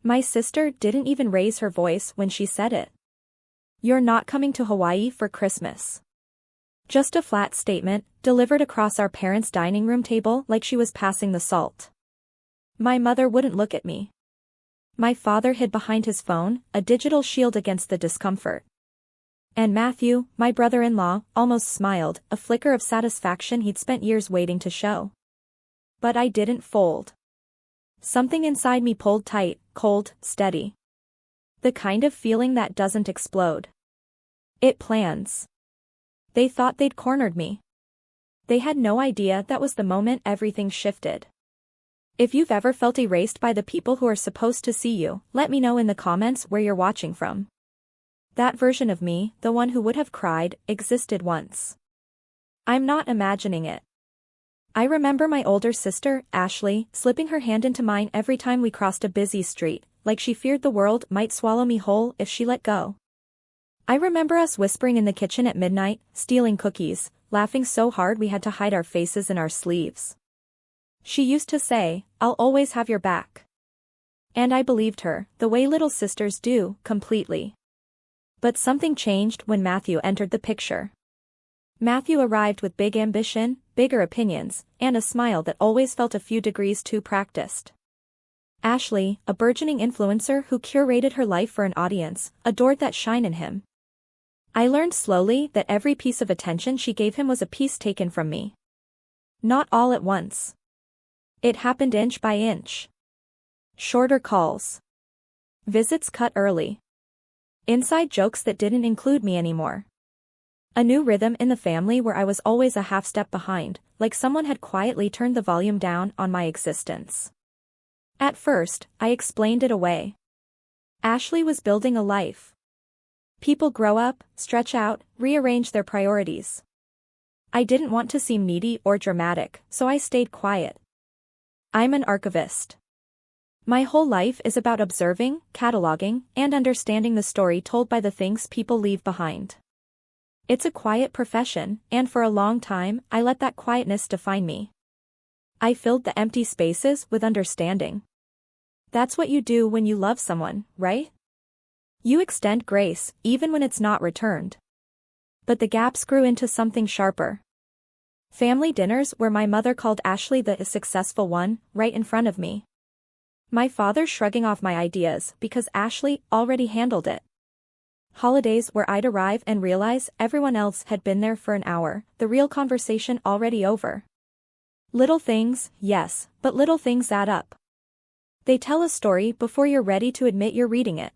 My sister didn't even raise her voice when she said it. "You're not coming to Hawaii for Christmas." Just a flat statement, delivered across our parents' dining room table like she was passing the salt. My mother wouldn't look at me. My father hid behind his phone, a digital shield against the discomfort. And Matthew, my brother-in-law, almost smiled, a flicker of satisfaction he'd spent years waiting to show. But I didn't fold. Something inside me pulled tight, cold, steady. The kind of feeling that doesn't explode. It plans. They thought they'd cornered me. They had no idea that was the moment everything shifted. If you've ever felt erased by the people who are supposed to see you, let me know in the comments where you're watching from. That version of me, the one who would have cried, existed once. I'm not imagining it. I remember my older sister, Ashley, slipping her hand into mine every time we crossed a busy street, like she feared the world might swallow me whole if she let go. I remember us whispering in the kitchen at midnight, stealing cookies, laughing so hard we had to hide our faces in our sleeves. She used to say, "I'll always have your back." And I believed her, the way little sisters do, completely. But something changed when Matthew entered the picture. Matthew arrived with big ambition, bigger opinions, and a smile that always felt a few degrees too practiced. Ashley, a burgeoning influencer who curated her life for an audience, adored that shine in him. I learned slowly that every piece of attention she gave him was a piece taken from me. Not all at once. It happened inch by inch. Shorter calls. Visits cut early. Inside jokes that didn't include me anymore. A new rhythm in the family where I was always a half step behind, like someone had quietly turned the volume down on my existence. At first, I explained it away. Ashley was building a life. People grow up, stretch out, rearrange their priorities. I didn't want to seem needy or dramatic, so I stayed quiet. I'm an archivist. My whole life is about observing, cataloging, and understanding the story told by the things people leave behind. It's a quiet profession, and for a long time, I let that quietness define me. I filled the empty spaces with understanding. That's what you do when you love someone, right? You extend grace, even when it's not returned. But the gaps grew into something sharper. Family dinners where my mother called Ashley the successful one, right in front of me. My father shrugging off my ideas because Ashley already handled it. Holidays where I'd arrive and realize everyone else had been there for an hour, the real conversation already over. Little things, yes, but little things add up. They tell a story before you're ready to admit you're reading it.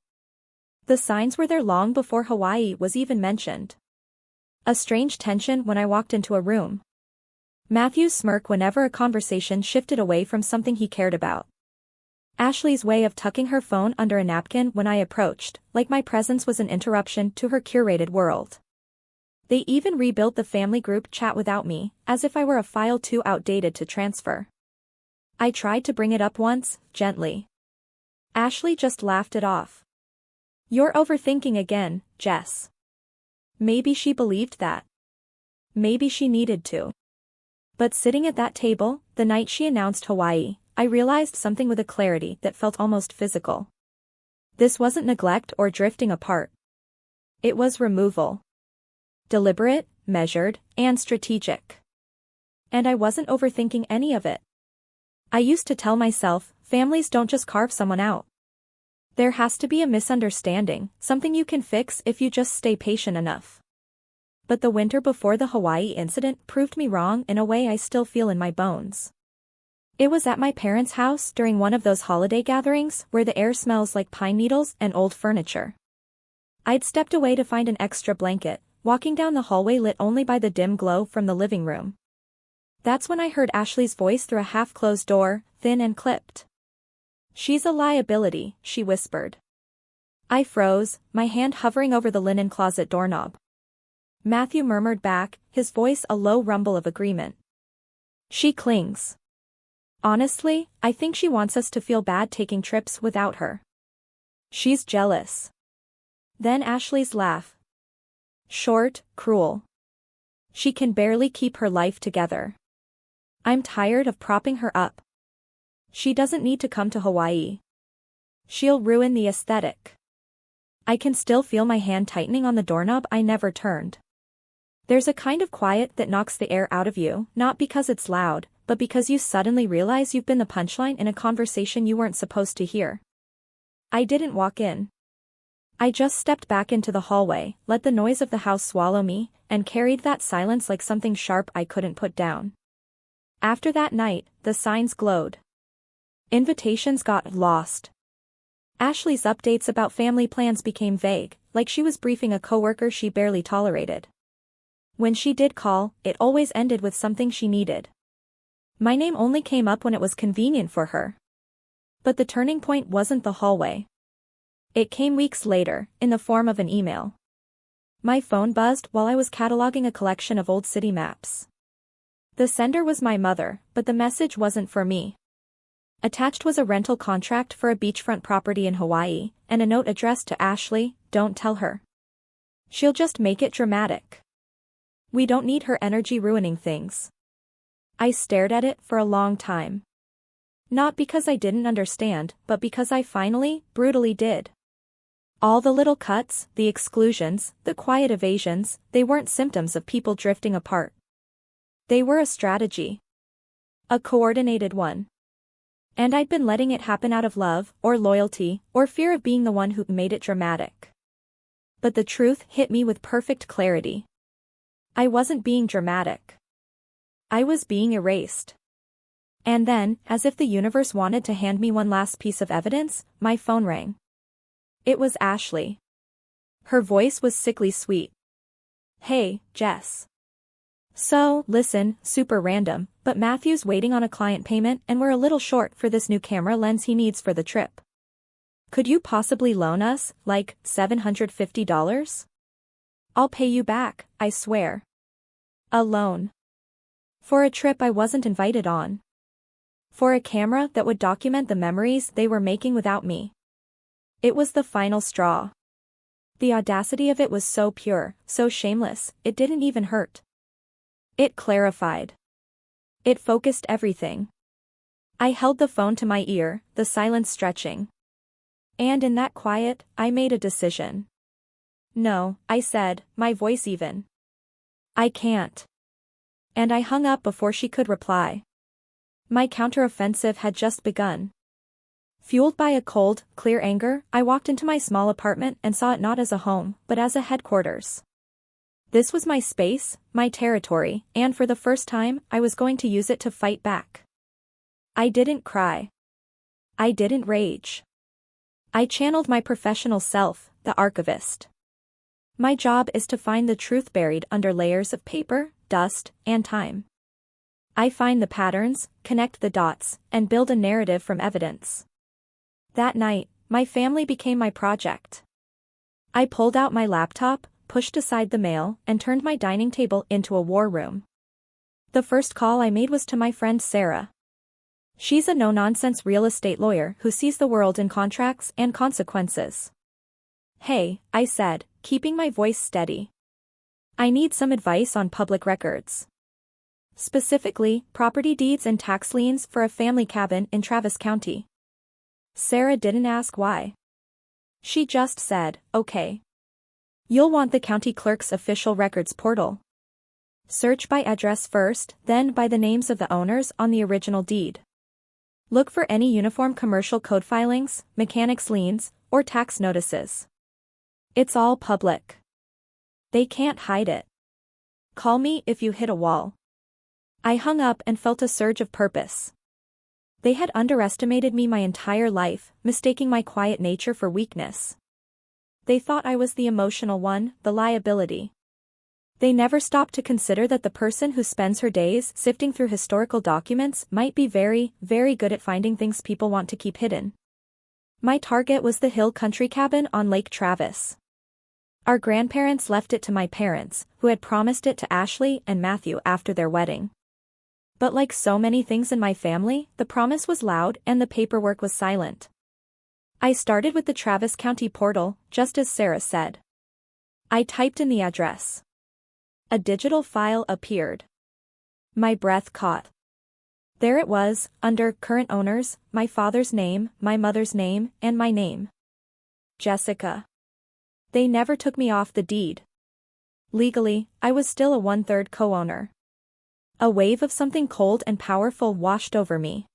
The signs were there long before Hawaii was even mentioned. A strange tension when I walked into a room. Matthew's smirk whenever a conversation shifted away from something he cared about. Ashley's way of tucking her phone under a napkin when I approached, like my presence was an interruption to her curated world. They even rebuilt the family group chat without me, as if I were a file too outdated to transfer. I tried to bring it up once, gently. Ashley just laughed it off. "You're overthinking again, Jess." Maybe she believed that. Maybe she needed to. But sitting at that table, the night she announced Hawaii, I realized something with a clarity that felt almost physical. This wasn't neglect or drifting apart. It was removal. Deliberate, measured, and strategic. And I wasn't overthinking any of it. I used to tell myself, families don't just carve someone out. There has to be a misunderstanding, something you can fix if you just stay patient enough. But the winter before the Hawaii incident proved me wrong in a way I still feel in my bones. It was at my parents' house during one of those holiday gatherings where the air smells like pine needles and old furniture. I'd stepped away to find an extra blanket, walking down the hallway lit only by the dim glow from the living room. That's when I heard Ashley's voice through a half-closed door, thin and clipped. "She's a liability," she whispered. I froze, my hand hovering over the linen closet doorknob. Matthew murmured back, his voice a low rumble of agreement. "She clings. Honestly, I think she wants us to feel bad taking trips without her. She's jealous." Then Ashley's laugh. Short, cruel. "She can barely keep her life together. I'm tired of propping her up. She doesn't need to come to Hawaii." She'll ruin the aesthetic. I can still feel my hand tightening on the doorknob I never turned. There's a kind of quiet that knocks the air out of you, not because it's loud, but because you suddenly realize you've been the punchline in a conversation you weren't supposed to hear. I didn't walk in. I just stepped back into the hallway, let the noise of the house swallow me, and carried that silence like something sharp I couldn't put down. After that night, the signs glowed. Invitations got lost. Ashley's updates about family plans became vague, like she was briefing a coworker she barely tolerated. When she did call, it always ended with something she needed. My name only came up when it was convenient for her. But the turning point wasn't the hallway. It came weeks later, in the form of an email. My phone buzzed while I was cataloging a collection of old city maps. The sender was my mother, but the message wasn't for me. Attached was a rental contract for a beachfront property in Hawaii, and a note addressed to Ashley, "Don't tell her. She'll just make it dramatic. We don't need her energy ruining things." I stared at it for a long time. Not because I didn't understand, but because I finally, brutally did. All the little cuts, the exclusions, the quiet evasions, they weren't symptoms of people drifting apart. They were a strategy. A coordinated one. And I'd been letting it happen out of love, or loyalty, or fear of being the one who made it dramatic. But the truth hit me with perfect clarity. I wasn't being dramatic. I was being erased. And then, as if the universe wanted to hand me one last piece of evidence, my phone rang. It was Ashley. Her voice was sickly sweet. "Hey, Jess. So, listen, super random, but Matthew's waiting on a client payment and we're a little short for this new camera lens he needs for the trip. Could you possibly loan us, like, $750? I'll pay you back, I swear." A loan. For a trip I wasn't invited on. For a camera that would document the memories they were making without me. It was the final straw. The audacity of it was so pure, so shameless, it didn't even hurt. It clarified. It focused everything. I held the phone to my ear, the silence stretching. And in that quiet, I made a decision. "No," I said, my voice even. "I can't." And I hung up before she could reply. My counteroffensive had just begun. Fueled by a cold, clear anger, I walked into my small apartment and saw it not as a home, but as a headquarters. This was my space, my territory, and for the first time, I was going to use it to fight back. I didn't cry. I didn't rage. I channeled my professional self, the archivist. My job is to find the truth buried under layers of paper, dust, and time. I find the patterns, connect the dots, and build a narrative from evidence. That night, my family became my project. I pulled out my laptop, pushed aside the mail, and turned my dining table into a war room. The first call I made was to my friend Sarah. She's a no-nonsense real estate lawyer who sees the world in contracts and consequences. "Hey," I said, keeping my voice steady. "I need some advice on public records. Specifically, property deeds and tax liens for a family cabin in Travis County." Sarah didn't ask why. She just said, "Okay. You'll want the county clerk's official records portal. Search by address first, then by the names of the owners on the original deed. Look for any uniform commercial code filings, mechanics liens, or tax notices. It's all public. They can't hide it. Call me if you hit a wall." I hung up and felt a surge of purpose. They had underestimated me my entire life, mistaking my quiet nature for weakness. They thought I was the emotional one, the liability. They never stopped to consider that the person who spends her days sifting through historical documents might be very, very good at finding things people want to keep hidden. My target was the hill country cabin on Lake Travis. Our grandparents left it to my parents, who had promised it to Ashley and Matthew after their wedding. But like so many things in my family, the promise was loud and the paperwork was silent. I started with the Travis County portal, just as Sarah said. I typed in the address. A digital file appeared. My breath caught. There it was, under current owners, my father's name, my mother's name, and my name. Jessica. They never took me off the deed. Legally, I was still a 1/3 co-owner. A wave of something cold and powerful washed over me.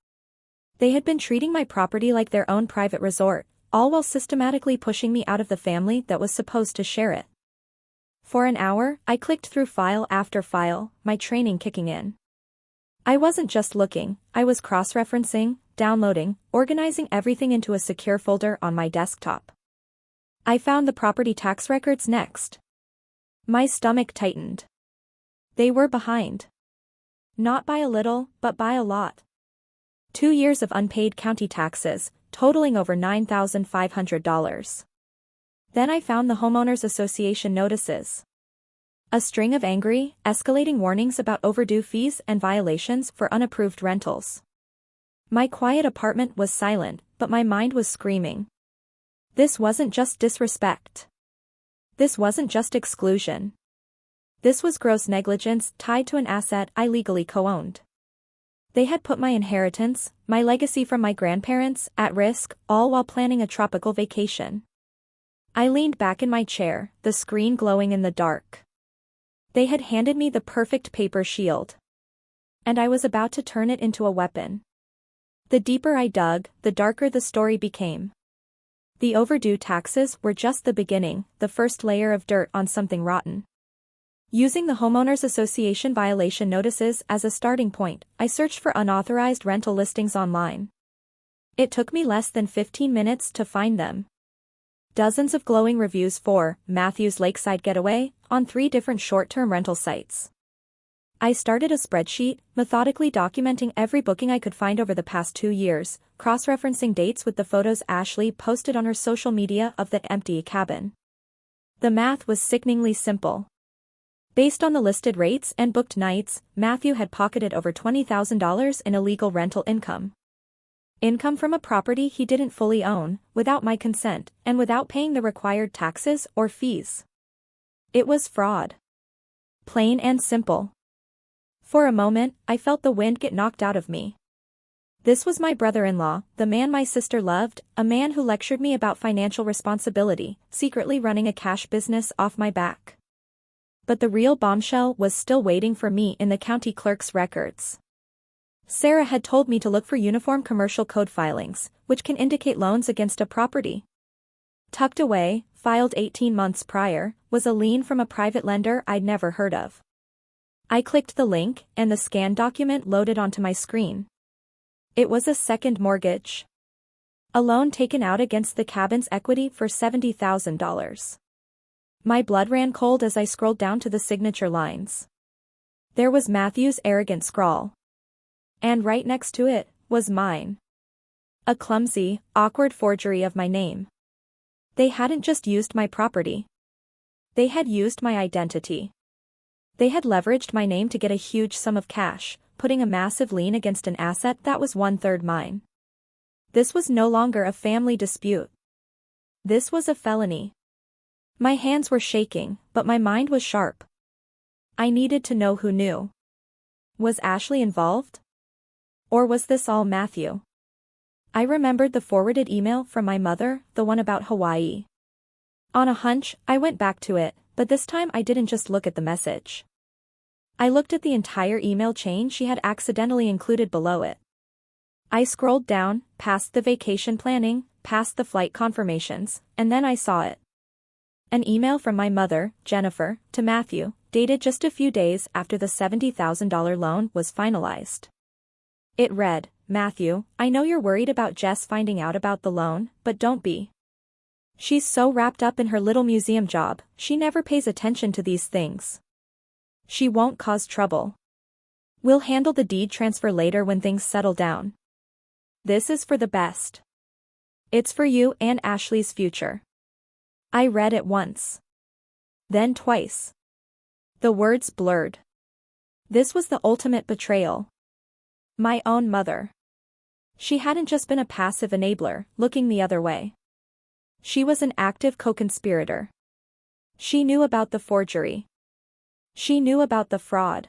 They had been treating my property like their own private resort, all while systematically pushing me out of the family that was supposed to share it. For an hour, I clicked through file after file, my training kicking in. I wasn't just looking, I was cross-referencing, downloading, organizing everything into a secure folder on my desktop. I found the property tax records next. My stomach tightened. They were behind. Not by a little, but by a lot. 2 years of unpaid county taxes, totaling over $9,500. Then I found the Homeowners Association notices. A string of angry, escalating warnings about overdue fees and violations for unapproved rentals. My quiet apartment was silent, but my mind was screaming. This wasn't just disrespect. This wasn't just exclusion. This was gross negligence tied to an asset I legally co-owned. They had put my inheritance, my legacy from my grandparents, at risk, all while planning a tropical vacation. I leaned back in my chair, the screen glowing in the dark. They had handed me the perfect paper shield. And I was about to turn it into a weapon. The deeper I dug, the darker the story became. The overdue taxes were just the beginning, the first layer of dirt on something rotten. Using the Homeowners Association violation notices as a starting point, I searched for unauthorized rental listings online. It took me less than 15 minutes to find them. Dozens of glowing reviews for Matthew's Lakeside Getaway on 3 different short-term rental sites. I started a spreadsheet, methodically documenting every booking I could find over the past 2 years, cross-referencing dates with the photos Ashley posted on her social media of the empty cabin. The math was sickeningly simple. Based on the listed rates and booked nights, Matthew had pocketed over $20,000 in illegal rental income. Income from a property he didn't fully own, without my consent, and without paying the required taxes or fees. It was fraud. Plain and simple. For a moment, I felt the wind get knocked out of me. This was my brother-in-law, the man my sister loved, a man who lectured me about financial responsibility, secretly running a cash business off my back. But the real bombshell was still waiting for me in the county clerk's records. Sarah had told me to look for Uniform Commercial Code filings, which can indicate loans against a property. Tucked away, filed 18 months prior, was a lien from a private lender I'd never heard of. I clicked the link, and the scanned document loaded onto my screen. It was a second mortgage. A loan taken out against the cabin's equity for $70,000. My blood ran cold as I scrolled down to the signature lines. There was Matthew's arrogant scrawl. And right next to it, was mine. A clumsy, awkward forgery of my name. They hadn't just used my property. They had used my identity. They had leveraged my name to get a huge sum of cash, putting a massive lien against an asset that was 1/3 mine. This was no longer a family dispute. This was a felony. My hands were shaking, but my mind was sharp. I needed to know who knew. Was Ashley involved? Or was this all Matthew? I remembered the forwarded email from my mother, the one about Hawaii. On a hunch, I went back to it, but this time I didn't just look at the message. I looked at the entire email chain she had accidentally included below it. I scrolled down, past the vacation planning, past the flight confirmations, and then I saw it. An email from my mother, Jennifer, to Matthew, dated just a few days after the $70,000 loan was finalized. It read, "Matthew, I know you're worried about Jess finding out about the loan, but don't be. She's so wrapped up in her little museum job, she never pays attention to these things. She won't cause trouble. We'll handle the deed transfer later when things settle down. This is for the best. It's for you and Ashley's future." I read it once. Then twice. The words blurred. This was the ultimate betrayal. My own mother. She hadn't just been a passive enabler, looking the other way. She was an active co-conspirator. She knew about the forgery. She knew about the fraud.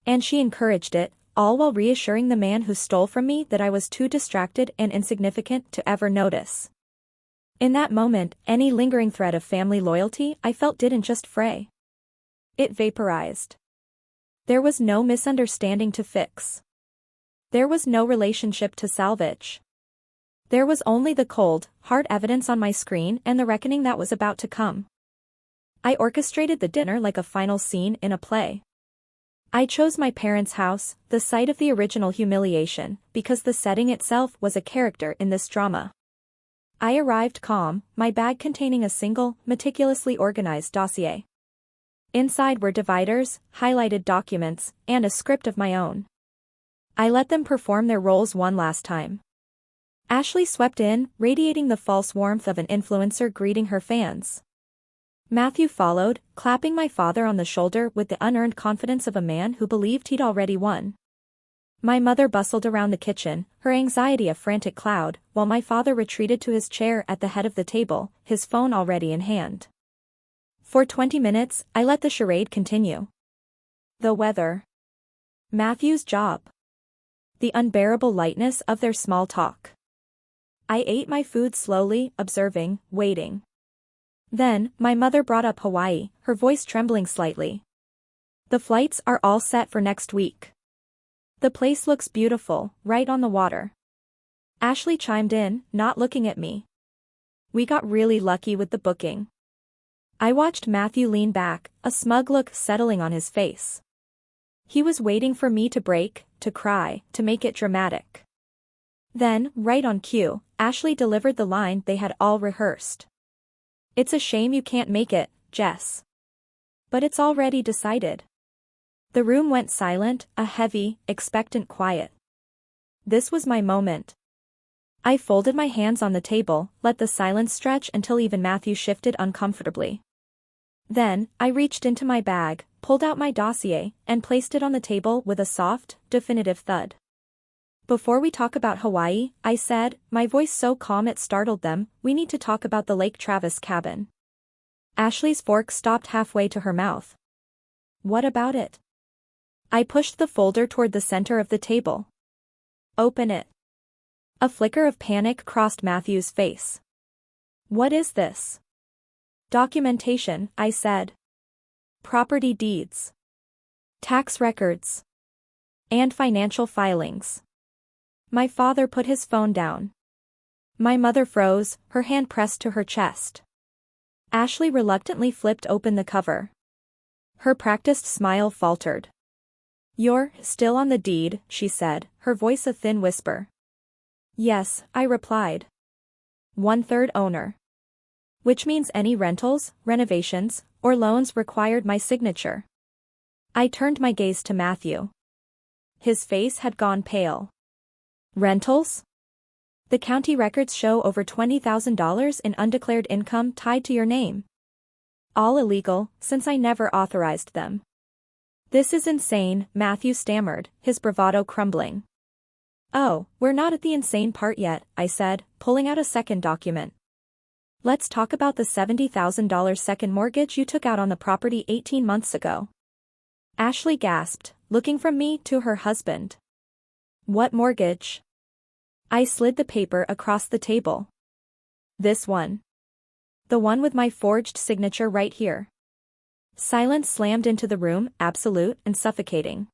And she encouraged it, all while reassuring the man who stole from me that I was too distracted and insignificant to ever notice. In that moment, any lingering thread of family loyalty I felt didn't just fray. It vaporized. There was no misunderstanding to fix. There was no relationship to salvage. There was only the cold, hard evidence on my screen and the reckoning that was about to come. I orchestrated the dinner like a final scene in a play. I chose my parents' house, the site of the original humiliation, because the setting itself was a character in this drama. I arrived calm, my bag containing a single, meticulously organized dossier. Inside were dividers, highlighted documents, and a script of my own. I let them perform their roles one last time. Ashley swept in, radiating the false warmth of an influencer greeting her fans. Matthew followed, clapping my father on the shoulder with the unearned confidence of a man who believed he'd already won. My mother bustled around the kitchen, her anxiety a frantic cloud, while my father retreated to his chair at the head of the table, his phone already in hand. For 20 minutes, I let the charade continue. The weather. Matthew's job. The unbearable lightness of their small talk. I ate my food slowly, observing, waiting. Then, my mother brought up Hawaii, her voice trembling slightly. The flights are all set for next week. The place looks beautiful, right on the water. Ashley chimed in, not looking at me. We got really lucky with the booking. I watched Matthew lean back, a smug look settling on his face. He was waiting for me to break, to cry, to make it dramatic. Then, right on cue, Ashley delivered the line they had all rehearsed. It's a shame you can't make it, Jess. But it's already decided. The room went silent, a heavy, expectant quiet. This was my moment. I folded my hands on the table, let the silence stretch until even Matthew shifted uncomfortably. Then, I reached into my bag, pulled out my dossier, and placed it on the table with a soft, definitive thud. Before we talk about Hawaii, I said, my voice so calm it startled them, we need to talk about the Lake Travis cabin. Ashley's fork stopped halfway to her mouth. What about it? I pushed the folder toward the center of the table. Open it. A flicker of panic crossed Matthew's face. What is this? Documentation, I said. Property deeds. Tax records. And financial filings. My father put his phone down. My mother froze, her hand pressed to her chest. Ashley reluctantly flipped open the cover. Her practiced smile faltered. You're still on the deed, she said, her voice a thin whisper. Yes, I replied. 1/3 owner. Which means any rentals, renovations, or loans required my signature. I turned my gaze to Matthew. His face had gone pale. Rentals? The county records show over $20,000 in undeclared income tied to your name. All illegal, since I never authorized them. This is insane, Matthew stammered, his bravado crumbling. Oh, we're not at the insane part yet, I said, pulling out a second document. Let's talk about the $70,000 second mortgage you took out on the property 18 months ago. Ashley gasped, looking from me to her husband. What mortgage? I slid the paper across the table. This one. The one with my forged signature right here. Silence slammed into the room, absolute and suffocating.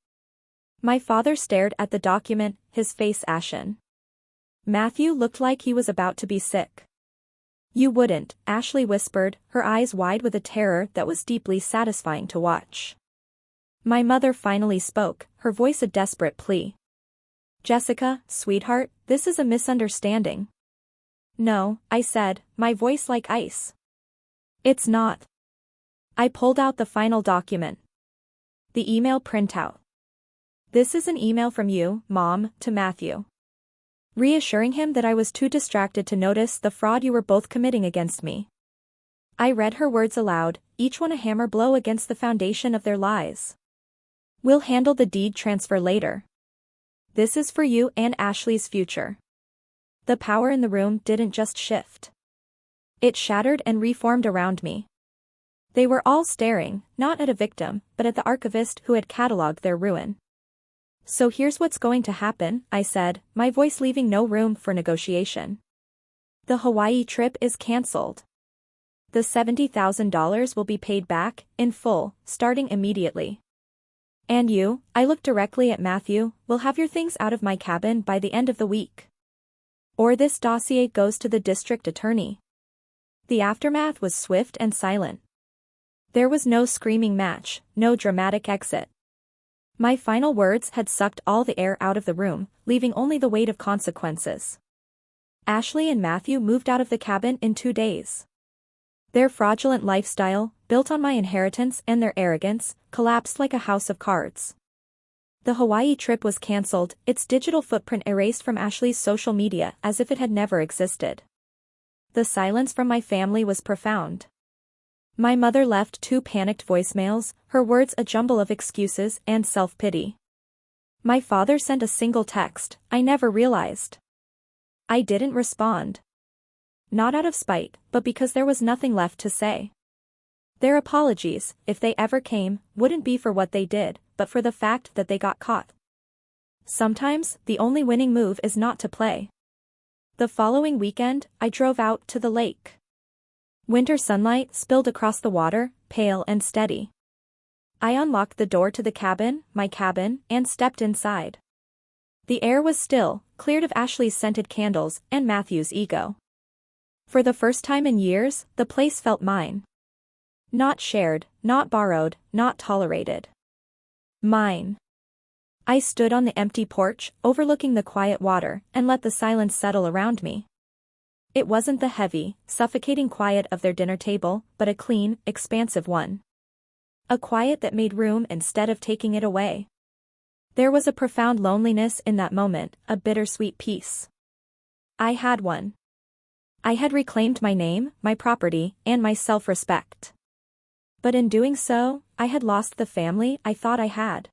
My father stared at the document, his face ashen. Matthew looked like he was about to be sick. You wouldn't, Ashley whispered, her eyes wide with a terror that was deeply satisfying to watch. My mother finally spoke, her voice a desperate plea. Jessica, sweetheart, this is a misunderstanding. No, I said, my voice like ice. It's not. I pulled out the final document. The email printout. This is an email from you, Mom, to Matthew. Reassuring him that I was too distracted to notice the fraud you were both committing against me. I read her words aloud, each one a hammer blow against the foundation of their lies. We'll handle the deed transfer later. This is for you and Ashley's future. The power in the room didn't just shift. It shattered and reformed around me. They were all staring, not at a victim, but at the archivist who had catalogued their ruin. So here's what's going to happen, I said, my voice leaving no room for negotiation. The Hawaii trip is cancelled. The $70,000 will be paid back, in full, starting immediately. And you, I looked directly at Matthew, will have your things out of my cabin by the end of the week. Or this dossier goes to the district attorney. The aftermath was swift and silent. There was no screaming match, no dramatic exit. My final words had sucked all the air out of the room, leaving only the weight of consequences. Ashley and Matthew moved out of the cabin in 2 days. Their fraudulent lifestyle, built on my inheritance and their arrogance, collapsed like a house of cards. The Hawaii trip was cancelled, its digital footprint erased from Ashley's social media as if it had never existed. The silence from my family was profound. My mother left 2 panicked voicemails, her words a jumble of excuses and self-pity. My father sent a single text, I never realized. I didn't respond. Not out of spite, but because there was nothing left to say. Their apologies, if they ever came, wouldn't be for what they did, but for the fact that they got caught. Sometimes, the only winning move is not to play. The following weekend, I drove out to the lake. Winter sunlight spilled across the water, pale and steady. I unlocked the door to the cabin, my cabin, and stepped inside. The air was still, cleared of Ashley's scented candles and Matthew's ego. For the first time in years, the place felt mine. Not shared, not borrowed, not tolerated. Mine. I stood on the empty porch, overlooking the quiet water, and let the silence settle around me. It wasn't the heavy, suffocating quiet of their dinner table, but a clean, expansive one. A quiet that made room instead of taking it away. There was a profound loneliness in that moment, a bittersweet peace. I had one. I had reclaimed my name, my property, and my self-respect. But in doing so, I had lost the family I thought I had.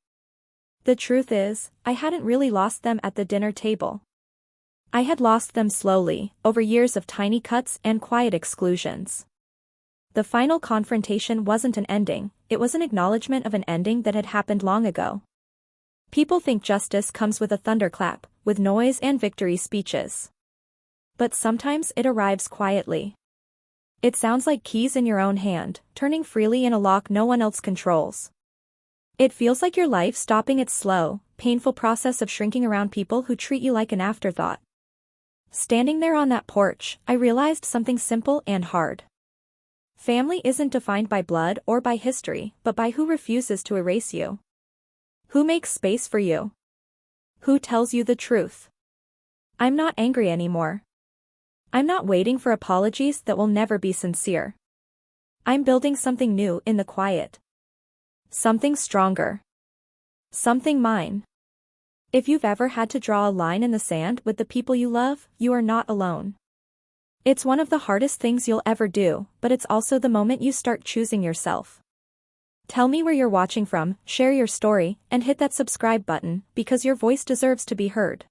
The truth is, I hadn't really lost them at the dinner table. I had lost them slowly, over years of tiny cuts and quiet exclusions. The final confrontation wasn't an ending, it was an acknowledgement of an ending that had happened long ago. People think justice comes with a thunderclap, with noise and victory speeches. But sometimes it arrives quietly. It sounds like keys in your own hand, turning freely in a lock no one else controls. It feels like your life stopping its slow, painful process of shrinking around people who treat you like an afterthought. Standing there on that porch, I realized something simple and hard. Family isn't defined by blood or by history, but by who refuses to erase you. Who makes space for you? Who tells you the truth? I'm not angry anymore. I'm not waiting for apologies that will never be sincere. I'm building something new in the quiet. Something stronger. Something mine. If you've ever had to draw a line in the sand with the people you love, you are not alone. It's one of the hardest things you'll ever do, but it's also the moment you start choosing yourself. Tell me where you're watching from, share your story, and hit that subscribe button, because your voice deserves to be heard.